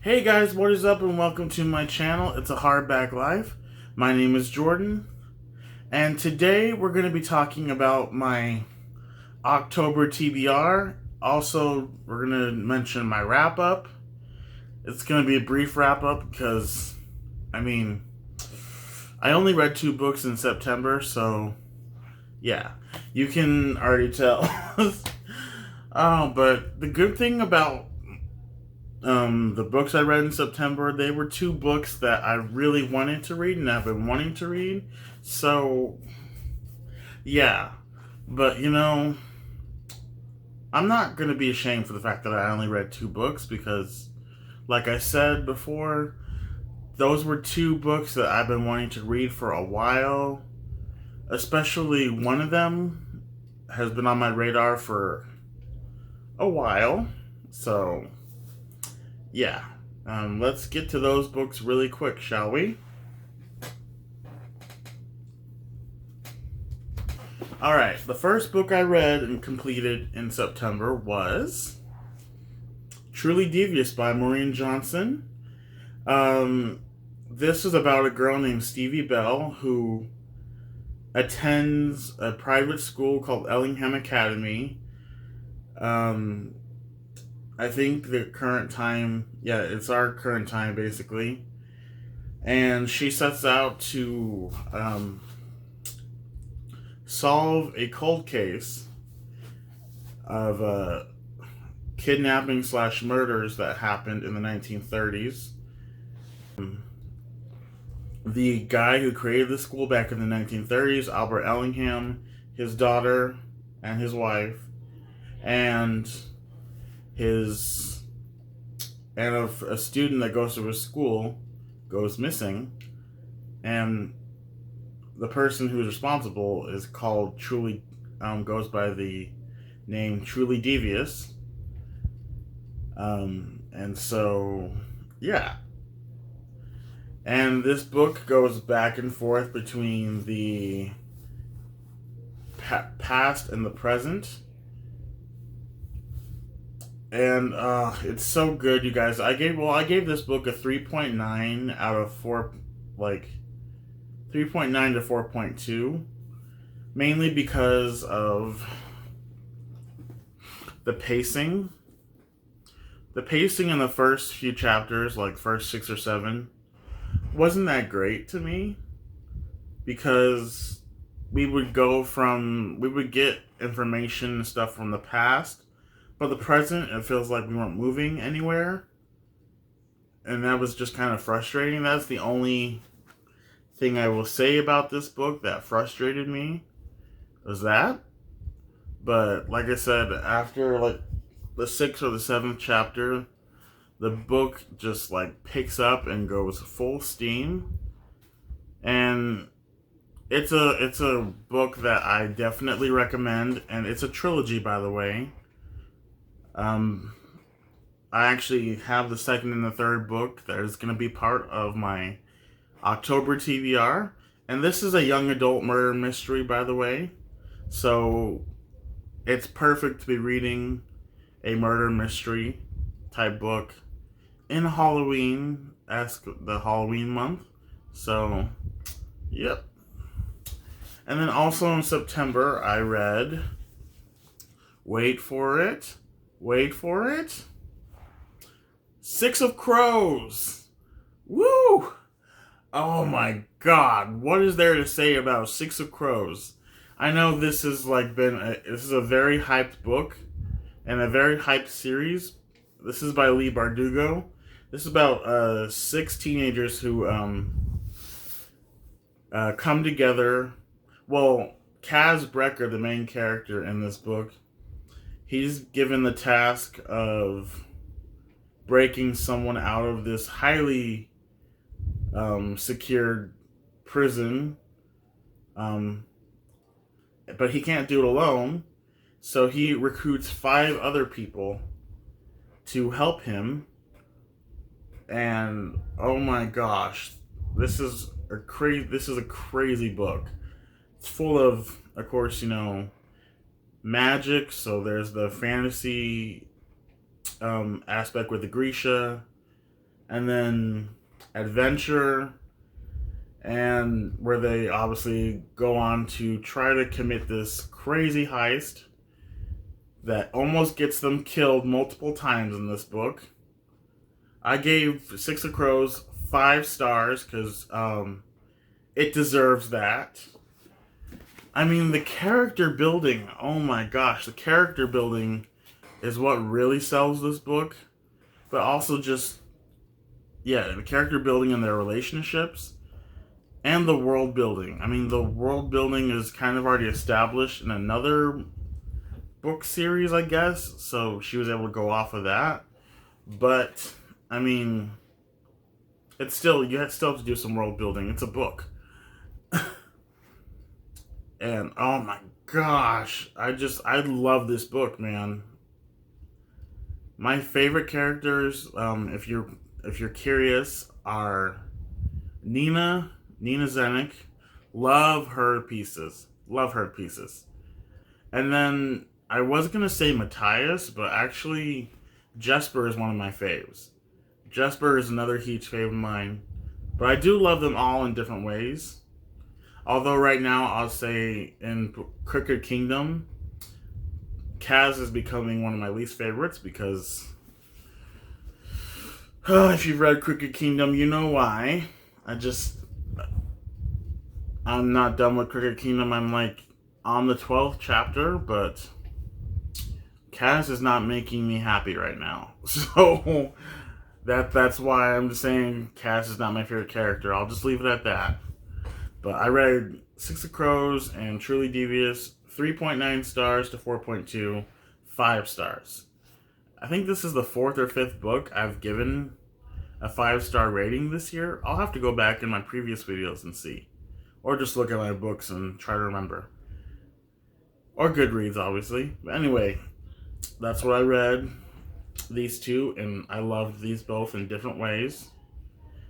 Hey guys, what is up and welcome to my channel. It's a Hardback Life. My name is Jordan, and today we're going to be talking about my October TBR. Also, we're going to mention my wrap up. It's going to be a brief wrap up because, I mean, I only read 2 books in September, so yeah, you can already tell. But the good thing about the books I read in September, they were 2 books that I really wanted to read and I've been wanting to read. So, yeah. But, I'm not going to be ashamed for the fact that I only read 2 books because, like I said before, those were 2 books that I've been wanting to read for a while. Especially one of them has been on my radar for a while. So, yeah. Let's get to those books really quick, shall we? Alright, the first book I read and completed in September was Truly Devious by Maureen Johnson. This is about a girl named Stevie Bell who attends a private school called Ellingham Academy. I think the current time, yeah, it's our current time basically. And she sets out to solve a cold case of kidnapping slash murders that happened in the 1930s. The guy who created the school back in the 1930s, Albert Ellingham, his daughter and his wife, and his and of a student that goes to his school goes missing, and the person who's responsible is called Truly, goes by the name Truly Devious. And so, yeah. And this book goes back and forth between the past and the present. And it's so good, you guys. I gave this book a 3.9 out of 4, like 3.9 to 4.2, mainly because of the pacing. The pacing in the first few chapters, like first 6 or 7, wasn't that great to me because we would get information and stuff from the past, but the present, it feels like we weren't moving anywhere. And that was just kind of frustrating. That's the only thing I will say about this book that frustrated me, was that. But like I said, after like the 6th or the 7th chapter, the book just like picks up and goes full steam. And it's a book that I definitely recommend, and it's a trilogy, by the way. I actually have the second and the third book that is going to be part of my October TBR. And this is a young adult murder mystery, by the way. So it's perfect to be reading a murder mystery type book in Halloween-esque, the Halloween month. So, yep. And then also in September, I read, wait for it, 6 of Crows. Woo! Oh my god, what is there to say about 6 of Crows? I know this has this is a very hyped book and a very hyped series. This is by Lee Bardugo. This is about 6 teenagers who come together. Well, Kaz Brecker, the main character in this book, he's given the task of breaking someone out of this highly secured prison, but he can't do it alone, so he recruits 5 other people to help him. And oh my gosh, this is a crazy book. It's full of course, magic. So there's the fantasy aspect with the Grisha. and then adventure, and where they obviously go on to try to commit this crazy heist that almost gets them killed multiple times in this book. I gave Six of Crows 5 stars because it deserves that. I mean, the character building, oh my gosh, the character building is what really sells this book. But also just, yeah, the character building and their relationships and the world building. I mean, the world building is kind of already established in another book series, I guess. So she was able to go off of that. But, I mean, it's still, you still have to do some world building. It's a book. And oh my gosh, I love this book, man. My favorite characters, if you're curious, are Nina Zenik. Love her pieces. Love her pieces. And then I was gonna say Matthias, but actually Jesper is one of my faves. Jesper is another huge fave of mine. But I do love them all in different ways. Although right now I'll say in Crooked Kingdom, Kaz is becoming one of my least favorites because if you've read Crooked Kingdom, you know why. I'm not done with Crooked Kingdom. I'm like on the 12th chapter, but Kaz is not making me happy right now. So that's why I'm just saying Kaz is not my favorite character. I'll just leave it at that. But I read Six of Crows and Truly Devious, 3.9 stars to 4.2, 5 stars. I think this is the 4th or 5th book I've given a 5-star rating this year. I'll have to go back in my previous videos and see. Or just look at my books and try to remember. Or Goodreads, obviously. But anyway, that's what I read. These two, and I loved these both in different ways.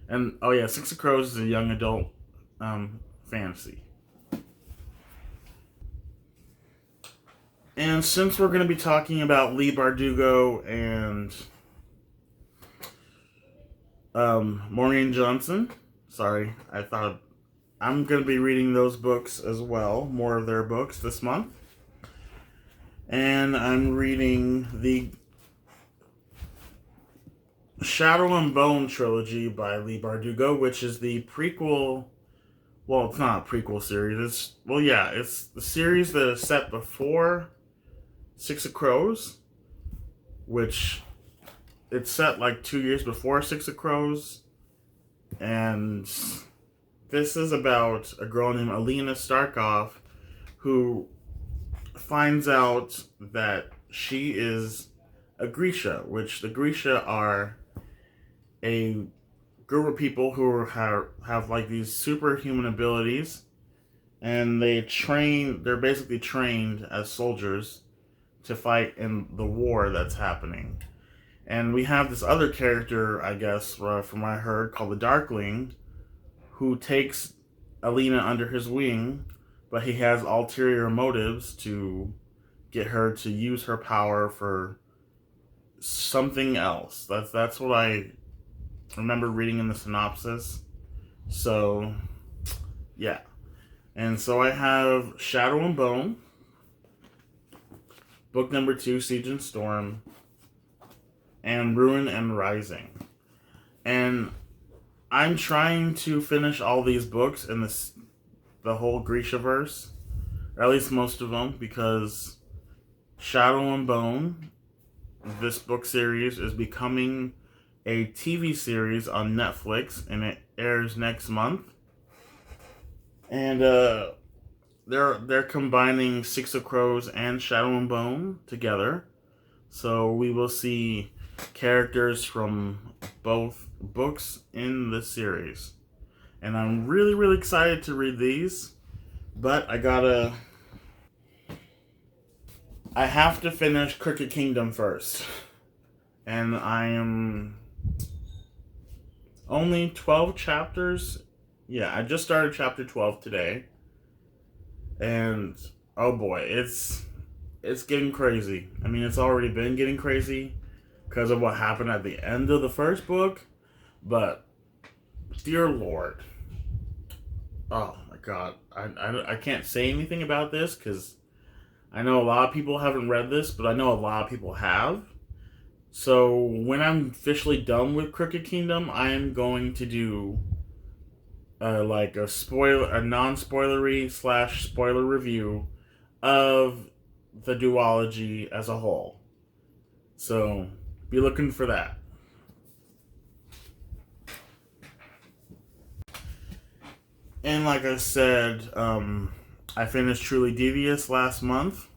And, oh yeah, Six of Crows is a young adult fantasy. And since we're going to be talking about Leigh Bardugo and Maureen Johnson, sorry, I thought I'm going to be reading those books as well, more of their books this month. And I'm reading the Shadow and Bone trilogy by Leigh Bardugo, which is the prequel. Well, it's not a prequel series. It's the series that is set before Six of Crows, which it's set like 2 years before Six of Crows. And this is about a girl named Alina Starkov who finds out that she is a Grisha, which the Grisha are a group of people who have like these superhuman abilities, and they're basically trained as soldiers to fight in the war that's happening. And we have this other character, I guess, from what I heard, called the Darkling, who takes Alina under his wing, but he has ulterior motives to get her to use her power for something else. That's what I remember reading in the synopsis. So, yeah. And so I have Shadow and Bone, book number 2, Siege and Storm, and Ruin and Rising. And I'm trying to finish all these books in the whole Grishaverse, or at least most of them, because Shadow and Bone, this book series, is becoming a TV series on Netflix, and it airs next month. And they're combining Six of Crows and Shadow and Bone together, so we will see characters from both books in this series. And I'm really, really excited to read these, but I have to finish Crooked Kingdom first. And I am only 12 chapters. Yeah, I just started chapter 12 today. And oh boy, it's getting crazy. I mean, it's already been getting crazy because of what happened at the end of the first book. But dear Lord, oh my God, I can't say anything about this because I know a lot of people haven't read this, but I know a lot of people have. So when I'm officially done with Crooked Kingdom, I am going to do like a non-spoilery slash spoiler review of the duology as a whole. So be looking for that. And like I said, I finished Truly Devious last month.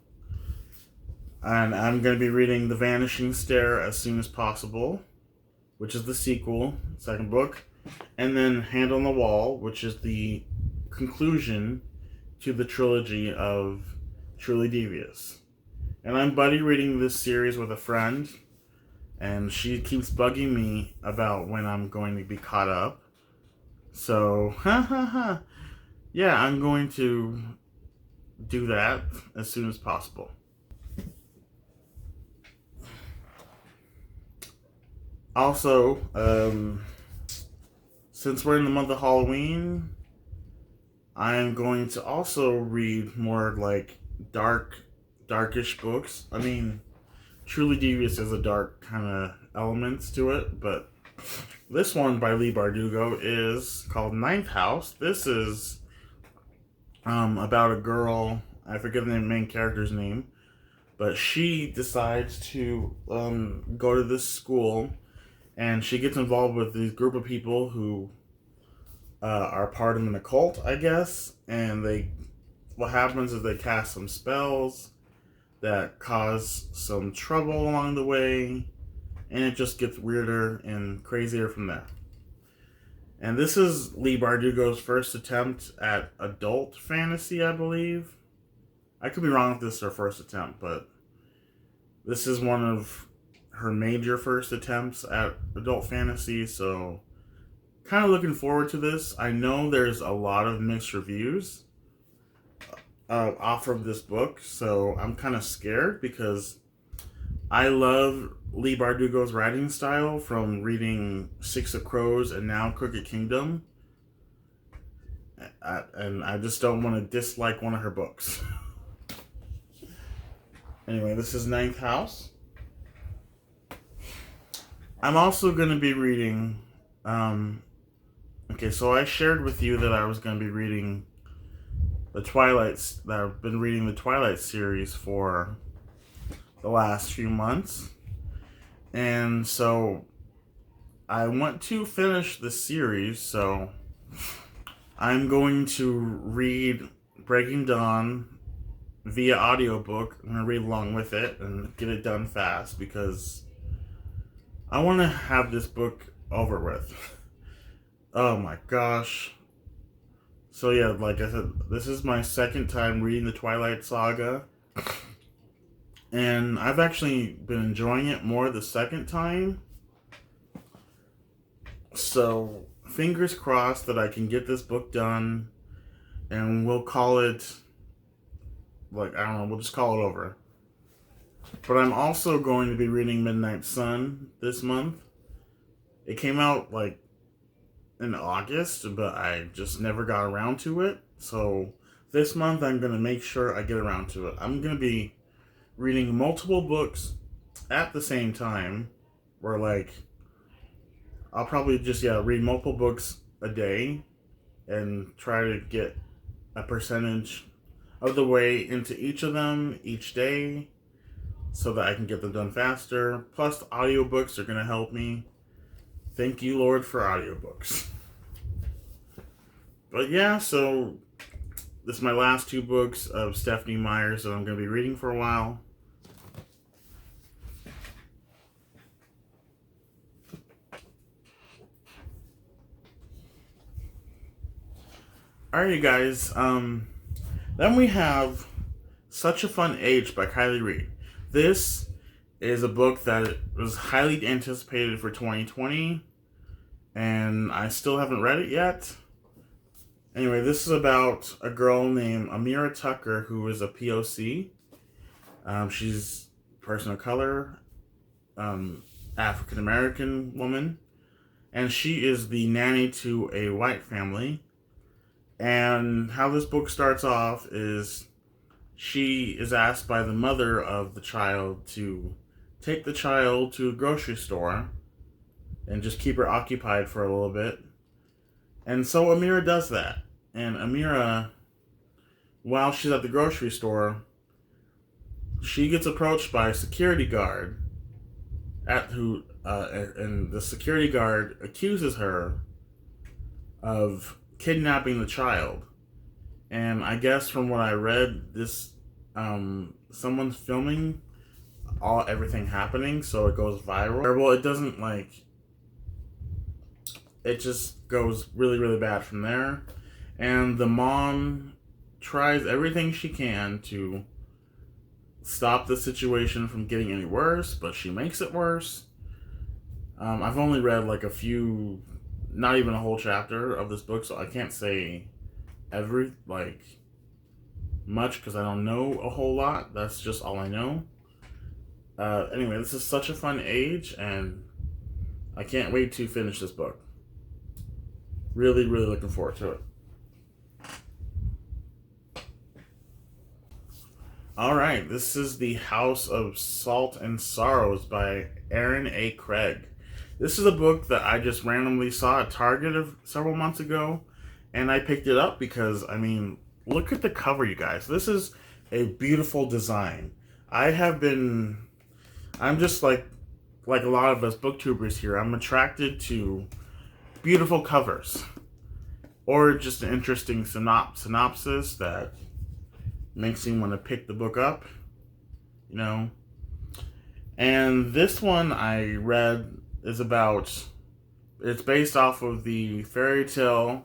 And I'm going to be reading The Vanishing Stair as soon as possible, which is the sequel, second book. And then Hand on the Wall, which is the conclusion to the trilogy of Truly Devious. And I'm buddy reading this series with a friend, and she keeps bugging me about when I'm going to be caught up. So, yeah, I'm going to do that as soon as possible. Also, since we're in the month of Halloween, I'm going to also read more like darkish books. I mean, Truly Devious has a dark kind of elements to it, but this one by Leigh Bardugo is called Ninth House. This is about a girl. I forget the main character's name, but she decides to go to this school, and she gets involved with this group of people who are part of an occult, I guess. And what happens is they cast some spells that cause some trouble along the way, and it just gets weirder and crazier from there. And this is Leigh Bardugo's first attempt at adult fantasy, I believe. I could be wrong if this is her first attempt, but this is one of her major first attempts at adult fantasy, so kind of looking forward to this. I know there's a lot of mixed reviews off of this book, so I'm kind of scared because I love Leigh Bardugo's writing style from reading Six of Crows and now Crooked Kingdom. And I just don't want to dislike one of her books. Anyway, this is Ninth House. I'm also going to be reading... okay, so I shared with you that I was going to be reading that I've been reading the Twilight series for the last few months. And so I want to finish the series, so I'm going to read Breaking Dawn via audiobook. I'm going to read along with it and get it done fast because I want to have this book over with. Oh my gosh. So yeah, like I said, this is my second time reading the Twilight Saga. And I've actually been enjoying it more the second time. So, fingers crossed that I can get this book done. And we'll call it, like, I don't know, we'll just call it over. But I'm also going to be reading Midnight Sun this month. It came out, like, in August, but I just never got around to it. So, this month I'm going to make sure I get around to it. I'm going to be reading multiple books at the same time, where like I'll probably just read multiple books a day and try to get a percentage of the way into each of them each day so that I can get them done faster. Plus the audiobooks are going to help me. Thank you, Lord, for audiobooks. But yeah, so this is my last two books of Stephenie Meyer's that I'm going to be reading for a while. Alright, you guys. Then we have Such a Fun Age by Kylie Reid. This is a book that was highly anticipated for 2020, and I still haven't read it yet. Anyway, this is about a girl named Amira Tucker who is a POC. She's a person of color, African American woman, and she is the nanny to a white family. And how this book starts off is she is asked by the mother of the child to take the child to a grocery store and just keep her occupied for a little bit. And so Amira does that. And Amira, while she's at the grocery store, she gets approached by a security guard and the security guard accuses her of kidnapping the child. And I guess from what I read, this someone's filming everything happening, so it goes viral. Well, it doesn't it just goes really, really bad from there. And the mom tries everything she can to stop the situation from getting any worse, but she makes it worse. I've only read like a few, not even a whole chapter of this book, so I can't say much because I don't know a whole lot. That's just all I know. Anyway, this is such a fun age, and I can't wait to finish this book. Really, really looking forward to it. Alright, this is The House of Salt and Sorrows by Aaron A. Craig. This is a book that I just randomly saw at Target several months ago, and I picked it up because, I mean, look at the cover, you guys. This is a beautiful design. I'm just like a lot of us booktubers here, I'm attracted to beautiful covers. Or just an interesting synopsis that makes me want to pick the book up, you know. And this one I read it's based off of the fairy tale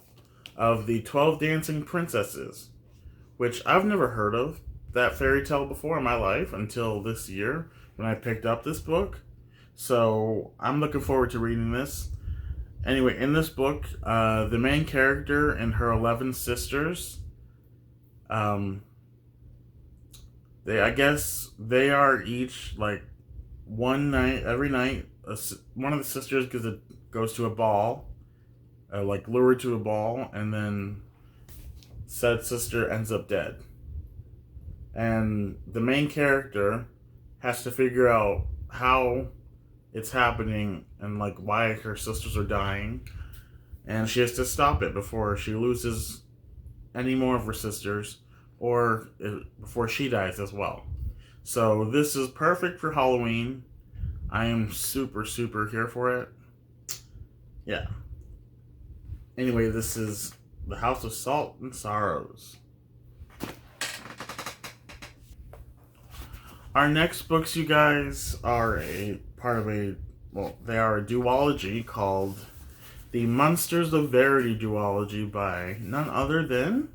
of the 12 Dancing Princesses, which I've never heard of that fairy tale before in my life until this year when I picked up this book. So I'm looking forward to reading this. Anyway, in this book, the main character and her 11 sisters, I guess they are each like every night, one of the sisters goes to a ball, lured to a ball, and then said sister ends up dead. And the main character has to figure out how it's happening and why her sisters are dying, and she has to stop it before she loses any more of her sisters or before she dies as well. So this is perfect for Halloween. I am super, super here for it. Yeah. Anyway, this is The House of Salt and Sorrows. Our next books, you guys, are they are a duology called The Monsters of Verity duology by none other than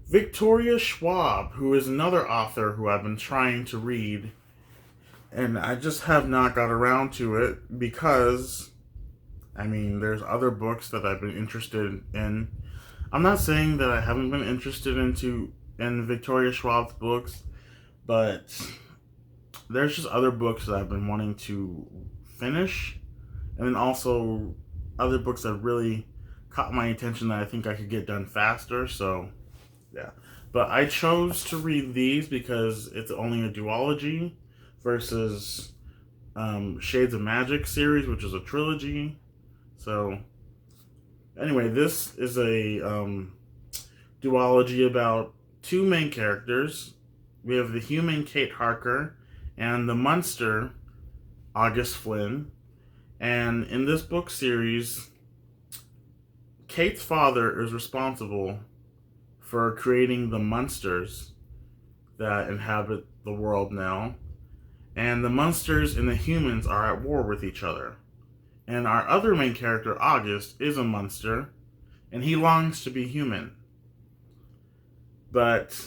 Victoria Schwab, who is another author who I've been trying to read, and I just have not got around to it because, I mean, there's other books that I've been interested in. I'm not saying that I haven't been interested in Victoria Schwab's books, but there's just other books that I've been wanting to finish, and then also other books that really caught my attention that I think I could get done faster, so yeah. But I chose to read these because it's only a duology versus Shades of Magic series, which is a trilogy. So anyway, this is a duology about two main characters. We have the human Kate Harker and the monster August Flynn. And in this book series, Kate's father is responsible for creating the monsters that inhabit the world now. And the monsters and the humans are at war with each other. And our other main character, August, is a monster, and he longs to be human. But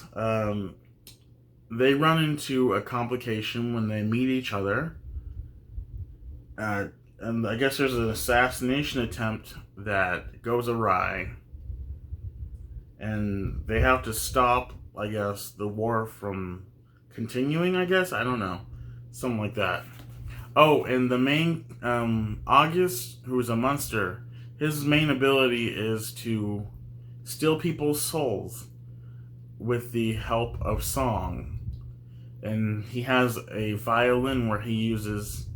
they run into a complication when they meet each other. And I guess there's an assassination attempt that goes awry. And they have to stop, I guess, the war from continuing, I guess? I don't know. Something like that. Oh, and the main August, who is a monster, his main ability is to steal people's souls with the help of song. And he has a violin where he uses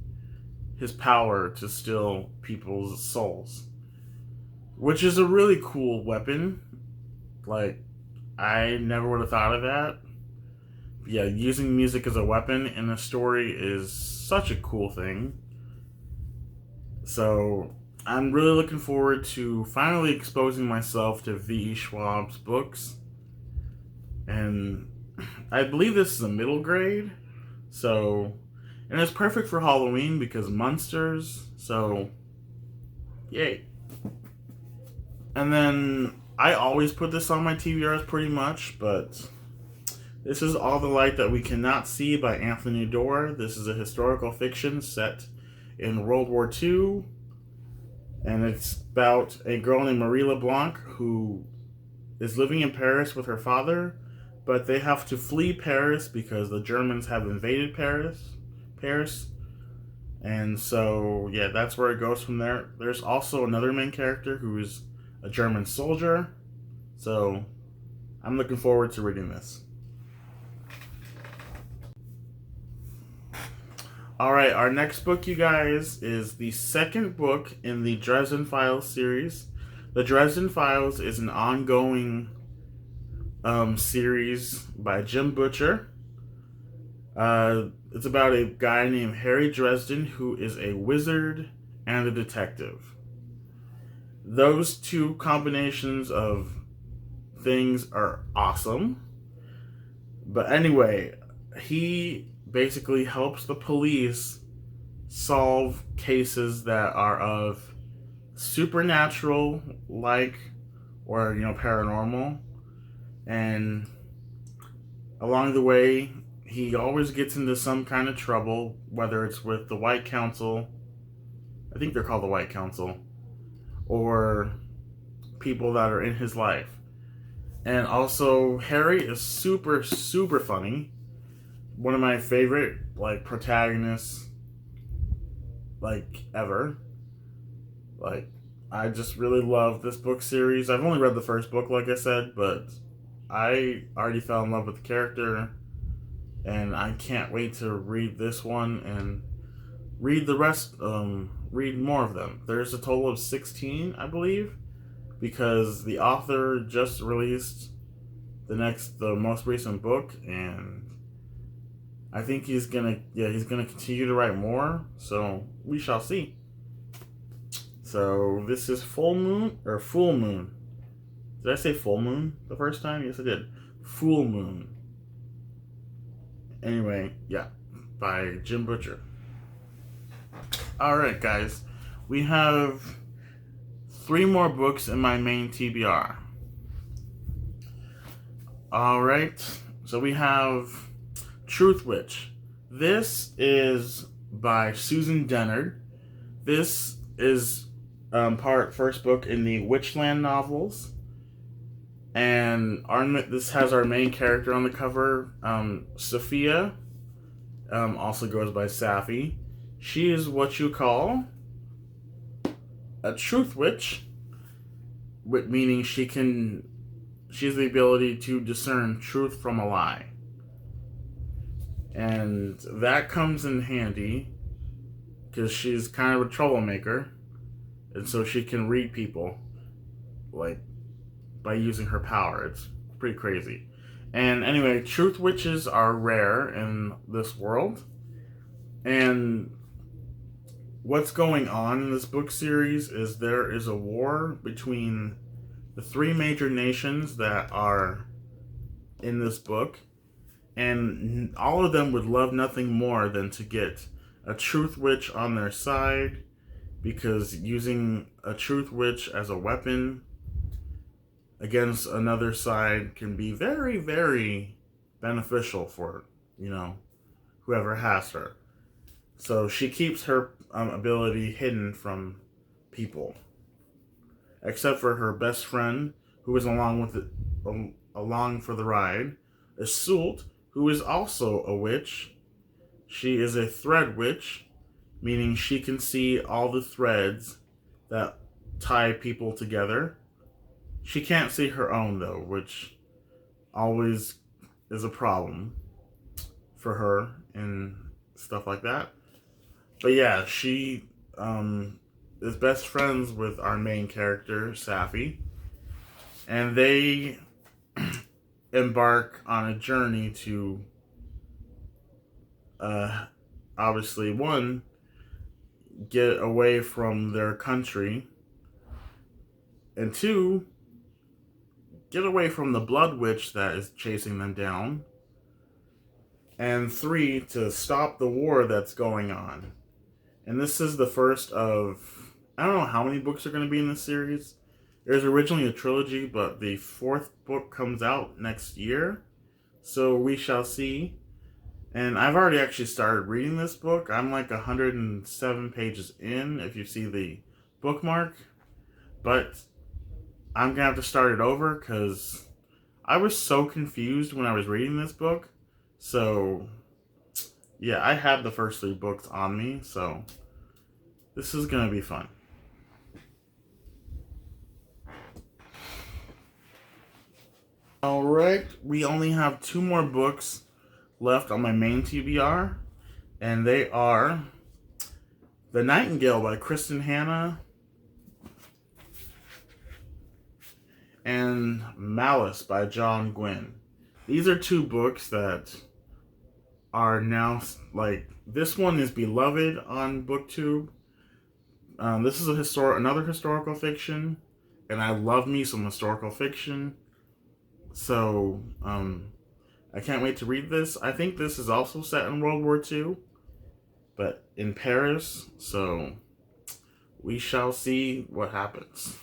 his power to steal people's souls, which is a really cool weapon. Like, I never would have thought of that. Yeah, using music as a weapon in a story is such a cool thing. So, I'm really looking forward to finally exposing myself to V.E. Schwab's books. And I believe this is a middle grade. So, and it's perfect for Halloween because monsters. So, yay. And then I always put this on my TBRs pretty much, but this is All the Light That We Cannot See by Anthony Doerr. This is a historical fiction set in World War II, and it's about a girl named Marie LeBlanc who is living in Paris with her father, but they have to flee Paris because the Germans have invaded Paris. And so, yeah, that's where it goes from there. There's also another main character who is a German soldier. So, I'm looking forward to reading this. Alright, our next book, you guys, is the second book in the Dresden Files series. The Dresden Files is an ongoing series by Jim Butcher. It's about a guy named Harry Dresden who is a wizard and a detective. Those two combinations of things are awesome. But anyway, he basically helps the police solve cases that are of supernatural like or paranormal, and along the way he always gets into some kind of trouble, whether it's with the White Council, I think they're called the White Council, or people that are in his life. And also Harry is super super funny, one of my favorite protagonists ever. I just really love this book series. I've only read the first book, like I said, but I already fell in love with the character, and I can't wait to read this one and read the rest. Read more of them. There's a total of 16, I believe, because the author just released the most recent book, and I think he's gonna continue to write more. So we shall see. So this is Full Moon. Did I say Full Moon the first time? Yes, I did. Full Moon. Anyway, yeah, by Jim Butcher. Alright, guys. We have 3 more books in my main TBR. Alright, so we have Truth Witch. This is by Susan Dennard. This is first book in the Witchland novels. And this has our main character on the cover, Sophia, also goes by Safi. She is what you call a truth witch, meaning she has the ability to discern truth from a lie. And that comes in handy because she's kind of a troublemaker, and so she can read people by using her power. It's pretty crazy. And anyway, truth witches are rare in this world. And what's going on in this book series is there is a war between the 3 major nations that are in this book. And all of them would love nothing more than to get a truth witch on their side, because using a truth witch as a weapon against another side can be very, very beneficial for, whoever has her. So she keeps her ability hidden from people, except for her best friend, who is along for the ride, Iseult, who is also a witch. She is a thread witch, meaning she can see all the threads that tie people together. She can't see her own, though, which always is a problem for her and stuff like that. But yeah, she is best friends with our main character, Safi, and they embark on a journey to obviously, one, get away from their country, and two, get away from the Blood Witch that is chasing them down, and three, to stop the war that's going on. And this is the first of, I don't know how many books are going to be in this series. There's originally a trilogy, but the fourth book comes out next year, so we shall see. And I've already actually started reading this book. I'm like 107 pages in, if you see the bookmark. But I'm going to have to start it over because I was so confused when I was reading this book. So, yeah, I have the first three books on me, so this is going to be fun. Alright, we only have two more books left on my main TBR, and they are The Nightingale by Kristen Hanna and Malice by John Gwynne. These are two books that are now, like, this one is beloved on BookTube. This is another historical fiction, and I love me some historical fiction. So, I can't wait to read this. I think this is also set in World War II, but in Paris, so we shall see what happens.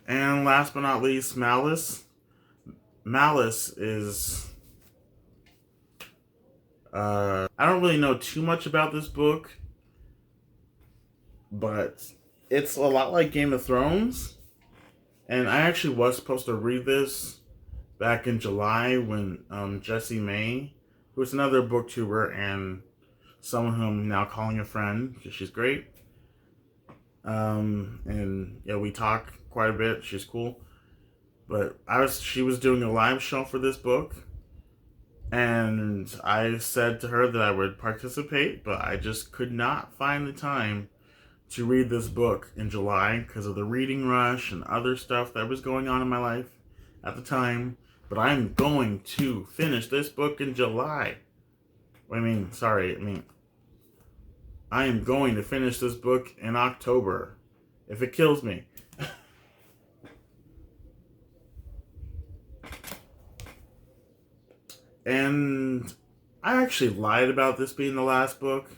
And last but not least, Malice. Malice is... I don't really know too much about this book, but it's a lot like Game of Thrones. And I actually was supposed to read this back in July when Jessie May, who's another booktuber and someone who I'm now calling a friend because she's great. And yeah, we talk quite a bit. She's cool. But she was doing a live show for this book. And I said to her that I would participate, but I just could not find the time to read this book in July because of the reading rush and other stuff that was going on in my life at the time. But I'm going to finish this book in July. I am going to finish this book in October, if it kills me. And I actually lied about this being the last book.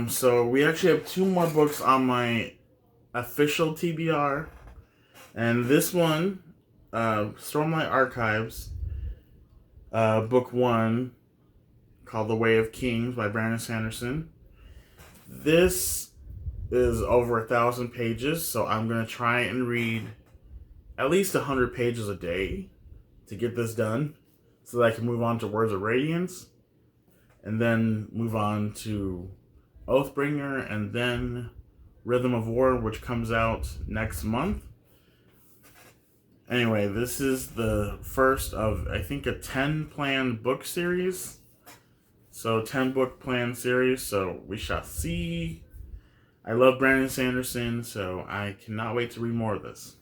So we actually have two more books on my official TBR. And this one, Stormlight Archives, book 1, called The Way of Kings by Brandon Sanderson. This is over 1,000 pages, so I'm going to try and read at least 100 pages a day to get this done so that I can move on to Words of Radiance and then move on to Oathbringer and then Rhythm of War, which comes out next month. Anyway, this is the first of, I think, a 10-planned book series. So, 10-book plan series, so we shall see. I love Brandon Sanderson, so I cannot wait to read more of this.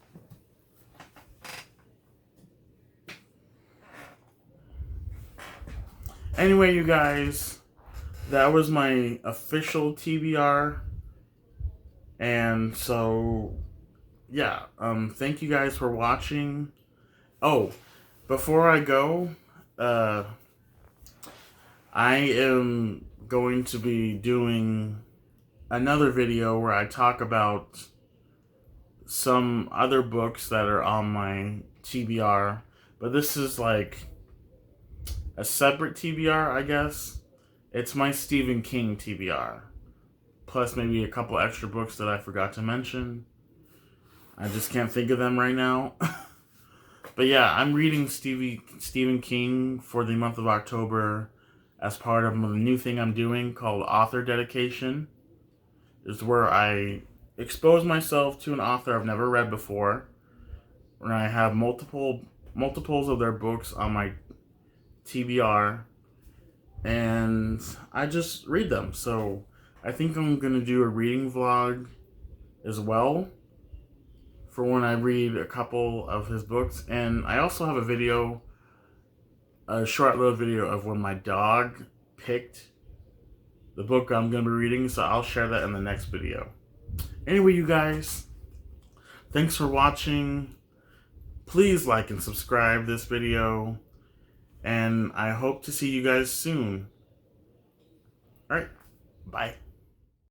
Anyway, you guys, that was my official TBR. And so, yeah, thank you guys for watching. Oh, before I go, I am going to be doing another video where I talk about some other books that are on my TBR, but this is like a separate TBR, I guess. It's my Stephen King TBR. plus maybe a couple extra books that I forgot to mention. I just can't think of them right now. But yeah, I'm reading Stephen King for the month of October as part of the new thing I'm doing called Author Dedication. It's where I expose myself to an author I've never read before, where I have multiples of their books on my TBR, and I just read them. So I think I'm gonna do a reading vlog as well for when I read a couple of his books. And I also have a short little video of when my dog picked the book I'm going to be reading, so I'll share that in the next video. Anyway, you guys, thanks for watching. Please like and subscribe this video, and I hope to see you guys soon. Alright, bye.